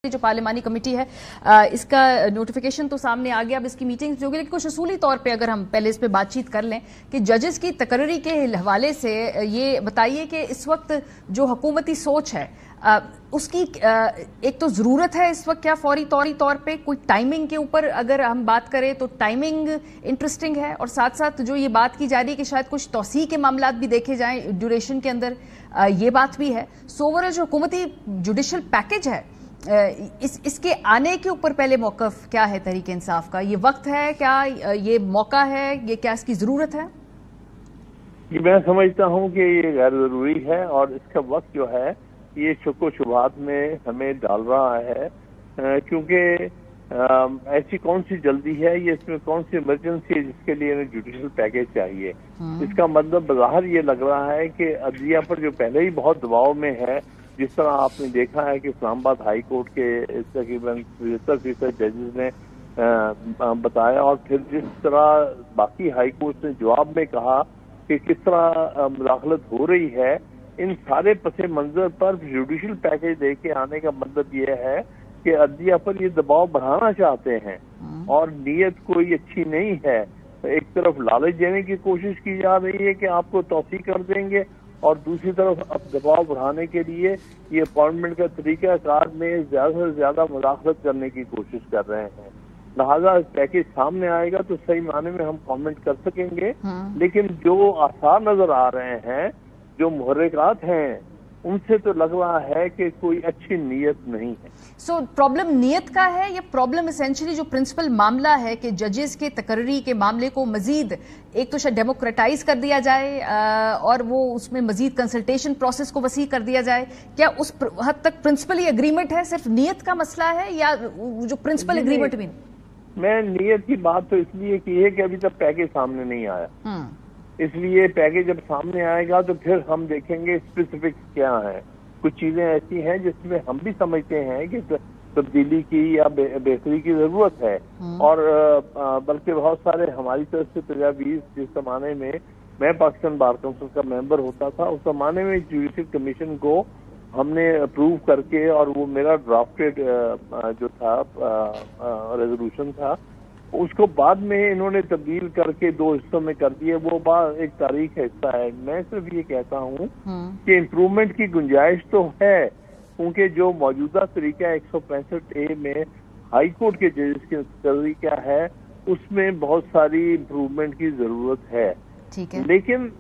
जो पार्लिमानी कमेटी है इसका नोटिफिकेशन तो सामने आ गया। अब इसकी मीटिंग्स होगी, लेकिन कुछ असूली तौर पे अगर हम पहले इस पे बातचीत कर लें कि जजेस की तकर्री के हवाले से ये बताइए कि इस वक्त जो हुकूमती सोच है उसकी एक तो जरूरत है इस वक्त, क्या फौरी तौर पे कोई टाइमिंग के ऊपर अगर हम बात करें तो टाइमिंग इंटरेस्टिंग है, और साथ साथ जो ये बात की जा रही है कि शायद कुछ तौसीह के मामलात भी देखे जाएं ड्यूरेशन के अंदर, ये बात भी है। सो ओवरऑल जो हुकूमती जुडिशल पैकेज है इसके आने के ऊपर पहले मौक़िफ़ क्या है तहरीक इंसाफ का? ये वक्त है क्या, ये मौका है, ये क्या इसकी जरूरत है? ये मैं समझता हूँ कि ये गैर जरूरी है और इसका वक्त जो है ये शक शुबहात में हमें डाल रहा है, क्योंकि ऐसी कौन सी जल्दी है, ये इसमें कौन सी इमरजेंसी है जिसके लिए हमें जुडिशल पैकेज चाहिए। इसका मतलब बज़ाहिर ये लग रहा है कि अदलिया पर जो पहले ही बहुत दबाव में है, जिस तरह आपने देखा है कि इस्लामाबाद हाई कोर्ट के तकरीबन 75% जजेस ने बताया, और फिर जिस तरह बाकी हाई कोर्ट ने जवाब में कहा कि किस तरह मुदाखलत हो रही है, इन सारे पसे मंजर पर जुडिशल पैकेज दे के आने का मतलब ये है कि अदलिया पर ये दबाव बढ़ाना चाहते हैं और नीयत कोई अच्छी नहीं है। एक तरफ लालच देने की कोशिश की जा रही है कि आपको तौसीह कर देंगे, और दूसरी तरफ अब दबाव बढ़ाने के लिए ये अपॉइंटमेंट का तरीका कार में ज्यादा से ज्यादा मुदाखलत करने की कोशिश कर रहे हैं। लिहाजा पैकेज सामने आएगा तो सही माने में हम कमेंट कर सकेंगे, लेकिन जो आसार नजर आ रहे हैं, जो मुहर्रिकात हैं, उनसे तो लग रहा है कि कोई अच्छी नीयत नहीं है। सो प्रॉब्लम नीयत का है, या प्रॉब्लम एसेंशियली जो प्रिंसिपल मामला है कि जजेस के तकर्री के मामले को मजीद एक तो शायद डेमोक्रेटाइज कर दिया जाए और वो उसमें मजीद कंसल्टेशन प्रोसेस को वसी कर दिया जाए, क्या उस हद तक प्रिंसिपली एग्रीमेंट है? सिर्फ नीयत का मसला है या जो प्रिंसिपल एग्रीमेंट भी? मैं नीयत की बात तो इसलिए की है कि अभी तक पैकेज सामने नहीं आया, इसलिए पैकेज जब सामने आएगा तो फिर हम देखेंगे स्पेसिफिक्स क्या है। कुछ चीजें ऐसी हैं जिसमें हम भी समझते हैं कि तब्दीली की या बेहतरी की जरूरत है, और बल्कि बहुत सारे हमारी तरफ से तजावीज, जिस जमाने में मैं पाकिस्तान बार काउंसिल का मेंबर होता था, उस जमाने में जुडिशल कमीशन को हमने अप्रूव करके, और वो मेरा ड्राफ्टेड जो था रेजोल्यूशन था, उसको बाद में इन्होंने तब्दील करके 2 हिस्सों में कर दिए। वो बात एक तारीख का हिस्सा है। मैं सिर्फ ये कहता हूँ कि इम्प्रूवमेंट की गुंजाइश तो है, क्योंकि जो मौजूदा तरीका 165A में हाई कोर्ट के जजेस के तरीका है, उसमें बहुत सारी इम्प्रूवमेंट की जरूरत है। ठीक है, लेकिन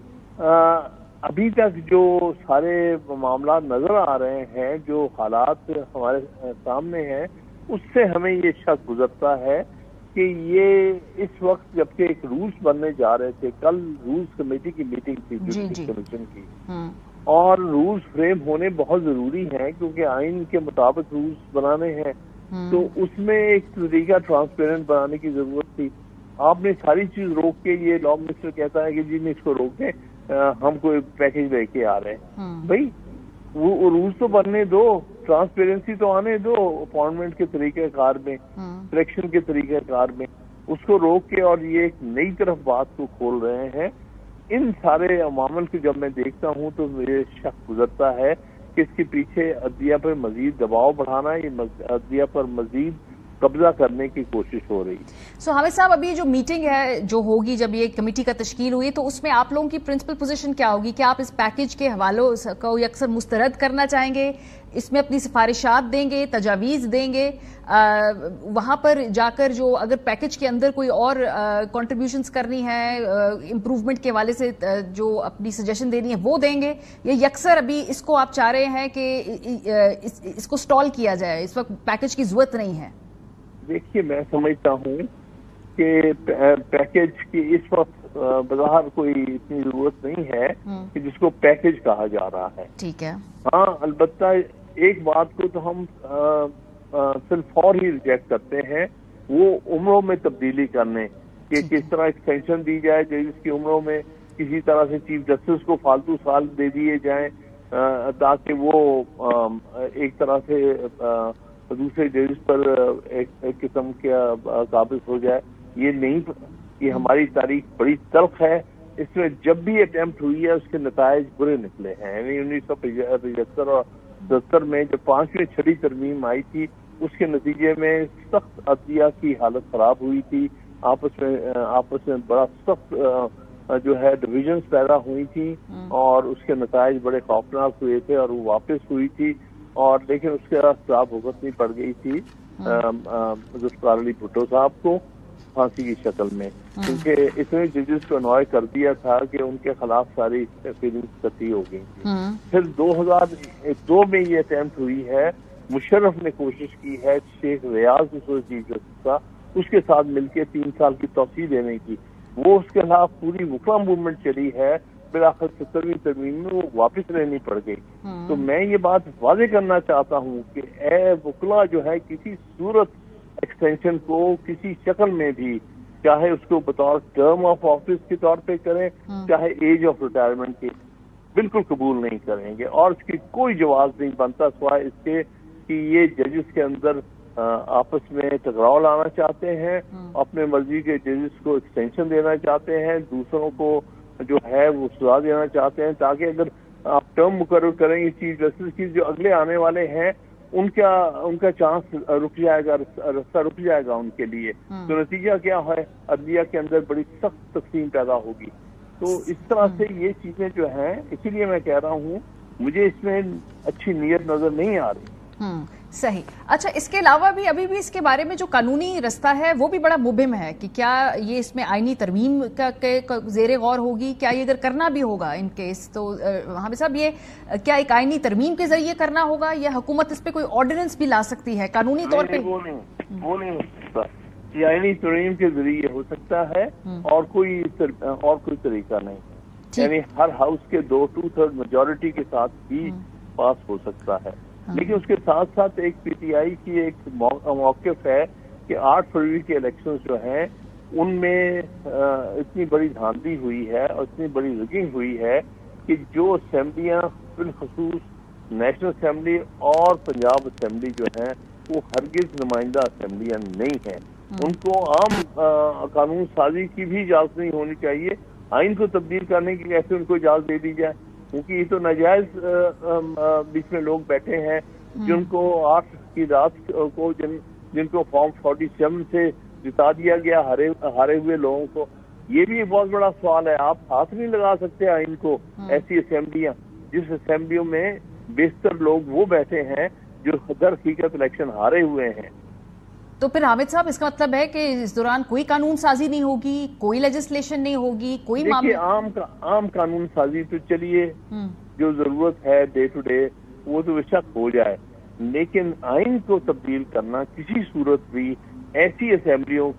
अभी तक जो सारे मामला नजर आ रहे हैं, जो हालात हमारे सामने हैं, उससे हमें ये शक गुजरता है कि ये इस वक्त, जबकि एक रूल्स बनने जा रहे थे, कल रूल्स कमेटी की मीटिंग थी जुडिशल कमीशन की, और रूल्स फ्रेम होने बहुत जरूरी हैं क्योंकि आइन के मुताबिक रूल्स बनाने हैं, तो उसमें एक तरीका ट्रांसपेरेंट बनाने की जरूरत थी। आपने सारी चीज रोक के, ये लॉ मिनिस्टर कहता है कि जी नहीं इसको रोक दें, हम कोई पैकेज लेके आ रहे हैं। भाई वो रूल्स तो बनने दो, ट्रांसपेरेंसी तो आने दो अपॉइंटमेंट के तरीके कार में, सिलेक्शन के तरीके कार में, उसको रोक के और ये एक नई तरफ बात को खोल रहे हैं। इन सारे अमामल को जब मैं देखता हूँ तो मुझे शक गुजरता है कि इसके पीछे अदलिया पर मजीद दबाव बढ़ाना, ये अदलिया पर मजीद कब्जा करने की कोशिश हो रही। सो हामिद साहब, अभी जो मीटिंग है जो होगी, जब ये कमेटी का तश्कील हुई, तो उसमें आप लोगों की प्रिंसिपल पोजीशन क्या होगी? क्या आप इस पैकेज के हवालों को अक्सर मुस्तरद करना चाहेंगे, इसमें अपनी सिफारिशात देंगे, तजावीज देंगे, वहां पर जाकर जो अगर पैकेज के अंदर कोई और कंट्रीब्यूशंस करनी है, इम्प्रूवमेंट के हवाले से जो अपनी सजेशन देनी है वो देंगे, या यकसर अभी इसको आप चाह रहे हैं कि इसको स्टॉल किया जाए, इस वक्त पैकेज की जरूरत नहीं है? देखिए, मैं समझता हूँ कि पैकेज की इस वक्त बाहर कोई इतनी जरूरत नहीं है कि जिसको पैकेज कहा जा रहा है। ठीक है। हाँ, अलबत्ता एक बात को तो हम सिर्फ और ही रिजेक्ट करते हैं, वो उम्रों में तब्दीली करने कि किस तरह एक्सटेंशन दी जाए जजेस की उम्रों में, किसी तरह से चीफ जस्टिस को फालतू साल दे दिए जाएं ताकि वो एक तरह से दूसरे जजेस पर एक किस्म का काबिज हो जाए। ये नहीं, ये हमारी तारीख बड़ी तल्ख है। इसमें जब भी अटेम्प्ट हुई है उसके नतायज बुरे निकले हैं। यानी 1975 और 70 में जब 5वीं 6वीं तरमीम आई थी, اس کے نتیجے میں سخت عدلیہ کی حالت خراب ہوئی تھی، آپس میں بڑا سخت جو ہے ڈویژنز پیدا ہوئی تھی، اور اس کے نتائج بڑے خوفناک ہوئے تھے، اور وہ واپس ہوئی تھی، اور لیکن اس کے سزا بھگتنی پڑ گئی تھی ذوالفقار علی بھٹو صاحب کو پھانسی کی شکل میں، کیونکہ اتنے ججز کو انوائے کر دیا تھا کہ ان کے خلاف ساری فیلنگز قطعی ہو گئی تھی۔ پھر 2002 میں یہ اٹیمپٹ ہوئی ہے، مشرف نے کوشش کی ہے شیخ ریاض چیف جسٹس کا، اس کے ساتھ مل کے 3 سال کی توسیع دینے کی، وہ اس کے خلاف پوری وکلا موومنٹ چلی ہے، بالآخر 70ویں ترمیم میں وہ واپس لینی پڑ گئی۔ تو میں یہ بات واضح کرنا چاہتا ہوں کہ اے وکلا جو ہے کسی صورت ایکسٹینشن کو کسی شکل میں بھی، چاہے اس کو بطور ٹرم آف آفس کے طور پہ کریں، چاہے ایج آف ریٹائرمنٹ کے، بالکل قبول نہیں کریں گے، اور اس کی کوئی جواز نہیں بنتا سوائے اس کے کہ یہ ججز کے اندر آپس میں ٹکراؤ لانا چاہتے ہیں، اپنے مرضی کے ججز کو ایکسٹینشن دینا چاہتے ہیں، دوسروں کو جو ہے وہ سزا دینا چاہتے ہیں، تاکہ اگر آپ ٹرم مقرر کریں گے چیف جسٹس کی، جو اگلے آنے والے ہیں ان کا چانس رک جائے گا، رستہ رک جائے گا ان کے لیے۔ تو نتیجہ کیا ہے، عدلیہ کے اندر بڑی سخت تقسیم پیدا ہوگی۔ تو اس طرح سے یہ چیزیں جو ہیں، اسی لیے میں کہہ رہا ہوں مجھے اس میں اچھی نیت نظر نہیں آ رہی۔ صحیح۔ اچھا، اس کے علاوہ بھی ابھی بھی اس کے بارے میں جو قانونی رستہ ہے وہ بھی بڑا مبہم ہے کہ کیا یہ اس میں آئینی ترمیم کا زیر غور ہوگی، کیا یہ اگر کرنا بھی ہوگا ان کیس، تو حامد صاحب یہ کیا ایک آئینی ترمیم کے ذریعے کرنا ہوگا، یا حکومت اس پہ کوئی آرڈیننس بھی لا سکتی ہے قانونی طور پہ؟ وہ نہیں ہو سکتا، یہ آئینی ترمیم کے ذریعے ہو سکتا ہے، اور کوئی طریقہ نہیں، یعنی ہر ہاؤس کے 2/3 میجورٹی کے ساتھ ہی پاس ہو سکتا ہے۔ لیکن اس کے ساتھ ساتھ ایک پی ٹی آئی کی ایک موقف ہے کہ 8 فروری کے الیکشنز جو ہیں ان میں اتنی بڑی دھاندلی ہوئی ہے اور اتنی بڑی رگنگ ہوئی ہے کہ جو اسمبلیاں بالخصوص نیشنل اسمبلی اور پنجاب اسمبلی جو ہیں وہ ہرگز نمائندہ اسمبلیاں نہیں ہیں، ان کو عام قانون سازی کی بھی اجازت نہیں ہونی چاہیے، آئین کو تبدیل کرنے کی کیسے ان کو اجازت دے دی جائے، کیونکہ یہ تو ناجائز بیچ میں لوگ بیٹھے ہیں جن کو 8 کی رات کو جن کو فارم 47 سے جتا دیا گیا ہارے ہوئے لوگوں کو۔ یہ بھی ایک بہت بڑا سوال ہے، آپ ہاتھ نہیں لگا سکتے آئین کو، ایسی اسمبلیاں جس اسمبلیوں میں بیشتر لوگ وہ بیٹھے ہیں جو در حقیقت الیکشن ہارے ہوئے ہیں۔ تو پھر حامد صاحب اس کا مطلب ہے کہ اس دوران کوئی قانون سازی نہیں ہوگی، کوئی لیجسلیشن نہیں ہوگی، کوئی معاملہ عام قانون سازی تو چلیے جو ضرورت ہے ڈے ٹو ڈے وہ تو بے شک ہو جائے، لیکن آئین کو تبدیل کرنا کسی صورت بھی ایسی اسمبلیوں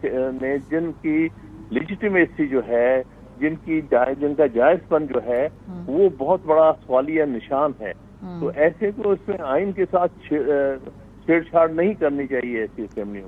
نے جن کی لیجیٹیمیسی جو ہے، جن کا جائز پن جو ہے وہ بہت بڑا سوالیہ نشان ہے، تو ایسے تو اس میں آئین کے ساتھ چھیڑ چھاڑ نہیں کرنی چاہیے ایسی اسمبلیوں۔